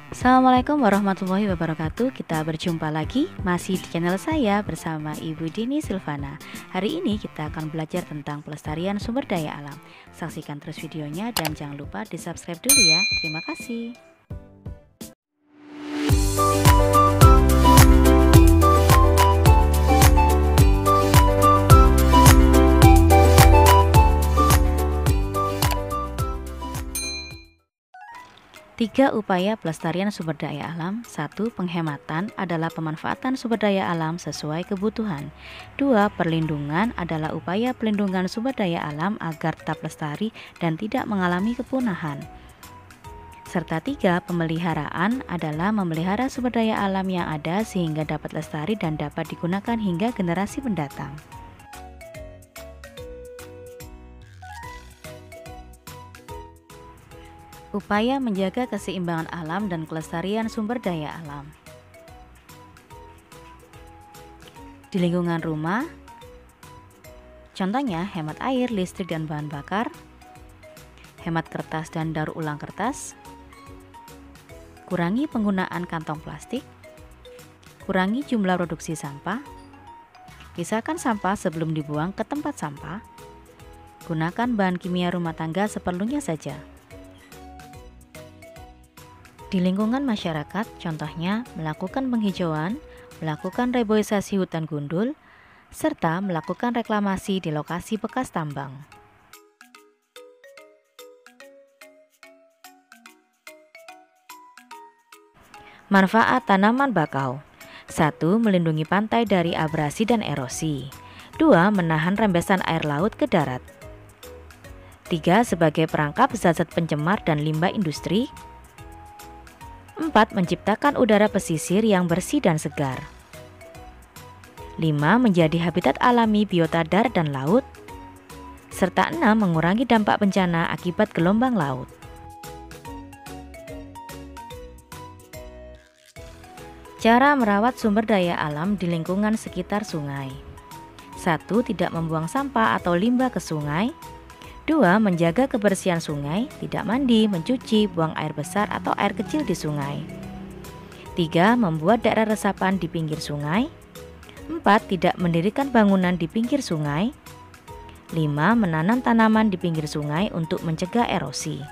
Assalamualaikum warahmatullahi wabarakatuh. Kita berjumpa lagi masih di channel saya bersama Ibu Dini Silvana. Hari ini kita akan belajar tentang pelestarian sumber daya alam. Saksikan terus videonya dan jangan lupa di subscribe dulu ya. Terima kasih. Tiga upaya pelestarian sumber daya alam. 1. Penghematan adalah pemanfaatan sumber daya alam sesuai kebutuhan. 2. Perlindungan adalah upaya pelindungan sumber daya alam agar tetap lestari dan tidak mengalami kepunahan. Serta 3. Pemeliharaan adalah memelihara sumber daya alam yang ada sehingga dapat lestari dan dapat digunakan hingga generasi mendatang. Upaya menjaga keseimbangan alam dan kelestarian sumber daya alam. Di lingkungan rumah, contohnya hemat air, listrik dan bahan bakar, hemat kertas dan daur ulang kertas, kurangi penggunaan kantong plastik, kurangi jumlah produksi sampah, pisahkan sampah sebelum dibuang ke tempat sampah, gunakan bahan kimia rumah tangga seperlunya saja. Di lingkungan masyarakat, contohnya melakukan penghijauan, melakukan reboisasi hutan gundul, serta melakukan reklamasi di lokasi bekas tambang. Manfaat tanaman bakau. 1. Melindungi pantai dari abrasi dan erosi. 2. Menahan rembesan air laut ke darat. 3. Sebagai perangkap zat-zat pencemar dan limbah industri. 4. Menciptakan udara pesisir yang bersih dan segar. 5. Menjadi habitat alami biota darat dan laut. Serta 6. Mengurangi dampak bencana akibat gelombang laut. Cara merawat sumber daya alam di lingkungan sekitar sungai. 1. Tidak membuang sampah atau limbah ke sungai. 2. Menjaga kebersihan sungai, tidak mandi, mencuci, buang air besar atau air kecil di sungai. 3. Membuat daerah resapan di pinggir sungai. 4. Tidak mendirikan bangunan di pinggir sungai. 5. Menanam tanaman di pinggir sungai untuk mencegah erosi.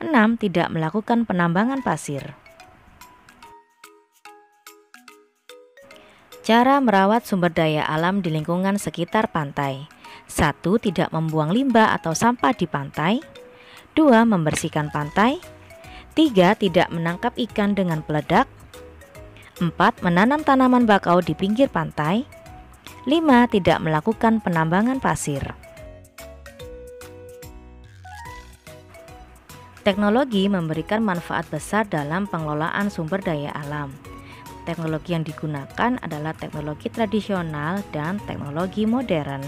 6. Tidak melakukan penambangan pasir. Cara merawat sumber daya alam di lingkungan sekitar pantai. 1. Tidak membuang limbah atau sampah di pantai. 2. Membersihkan pantai. 3. Tidak menangkap ikan dengan peledak. 4. Menanam tanaman bakau di pinggir pantai. 5. Tidak melakukan penambangan pasir. Teknologi memberikan manfaat besar dalam pengelolaan sumber daya alam. Teknologi yang digunakan adalah teknologi tradisional dan teknologi modern.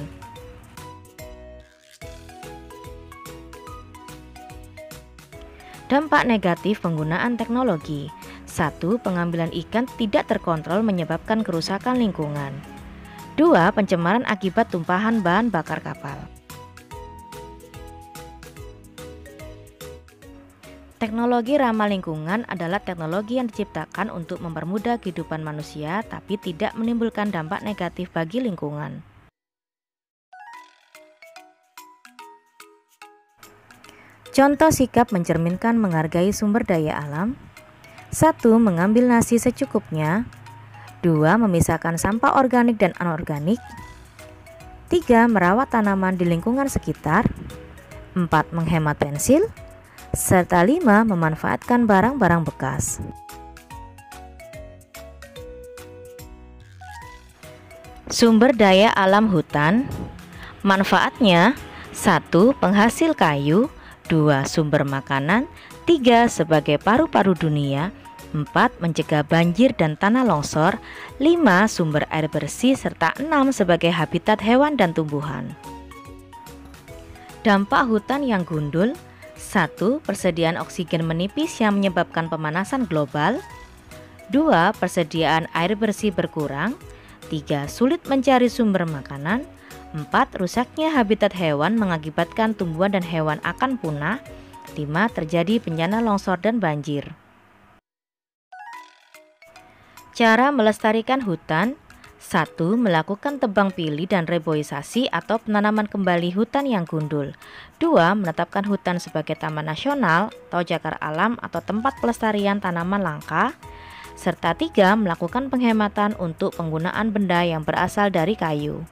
Dampak negatif penggunaan teknologi. 1. Pengambilan ikan tidak terkontrol menyebabkan kerusakan lingkungan. 2. Pencemaran akibat tumpahan bahan bakar kapal. Teknologi ramah lingkungan adalah teknologi yang diciptakan untuk mempermudah kehidupan manusia tapi tidak menimbulkan dampak negatif bagi lingkungan. Contoh sikap mencerminkan menghargai sumber daya alam. 1. Mengambil nasi secukupnya. 2. Memisahkan sampah organik dan anorganik. 3. Merawat tanaman di lingkungan sekitar. 4. Menghemat pensil. Serta 5. Memanfaatkan barang-barang bekas. Sumber daya alam hutan. Manfaatnya: 1. Penghasil kayu. 2. Sumber makanan. 3. Sebagai paru-paru dunia. 4. Mencegah banjir dan tanah longsor. 5. Sumber air bersih. Serta 6. Sebagai habitat hewan dan tumbuhan. Dampak hutan yang gundul. 1. Persediaan oksigen menipis yang menyebabkan pemanasan global. 2. Persediaan air bersih berkurang. 3. Sulit mencari sumber makanan. 4. Rusaknya habitat hewan mengakibatkan tumbuhan dan hewan akan punah. 5. Terjadi bencana longsor dan banjir. Cara melestarikan hutan: 1. Melakukan tebang pilih dan reboisasi atau penanaman kembali hutan yang gundul. 2. Menetapkan hutan sebagai taman nasional atau cagar alam atau tempat pelestarian tanaman langka. Serta 3. Melakukan penghematan untuk penggunaan benda yang berasal dari kayu.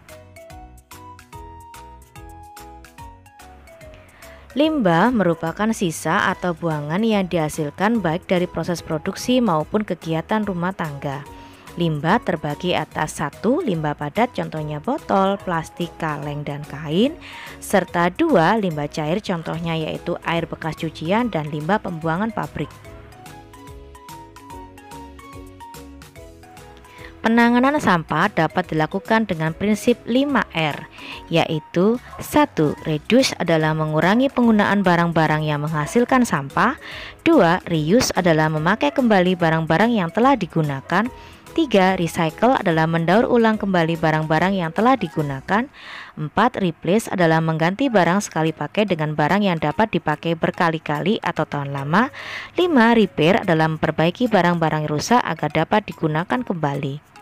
Limbah merupakan sisa atau buangan yang dihasilkan baik dari proses produksi maupun kegiatan rumah tangga. Limbah terbagi atas 1. Limbah padat, contohnya botol, plastik, kaleng, dan kain. Serta 2. Limbah cair, contohnya yaitu air bekas cucian dan limbah pembuangan pabrik. Penanganan sampah dapat dilakukan dengan prinsip 5R, yaitu 1. Reduce adalah mengurangi penggunaan barang-barang yang menghasilkan sampah. 2. Reuse adalah memakai kembali barang-barang yang telah digunakan. 3. Recycle adalah mendaur ulang kembali barang-barang yang telah digunakan. 4. Replace adalah mengganti barang sekali pakai dengan barang yang dapat dipakai berkali-kali atau tahun lama. 5. Repair adalah memperbaiki barang-barang rusak agar dapat digunakan kembali.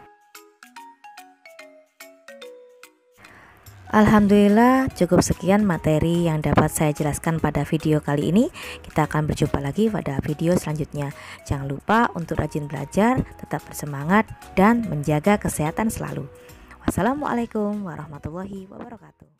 Alhamdulillah, cukup sekian materi yang dapat saya jelaskan pada video kali ini. Kita akan berjumpa lagi pada video selanjutnya. Jangan lupa untuk rajin belajar, tetap bersemangat, dan menjaga kesehatan selalu. Wassalamualaikum warahmatullahi wabarakatuh.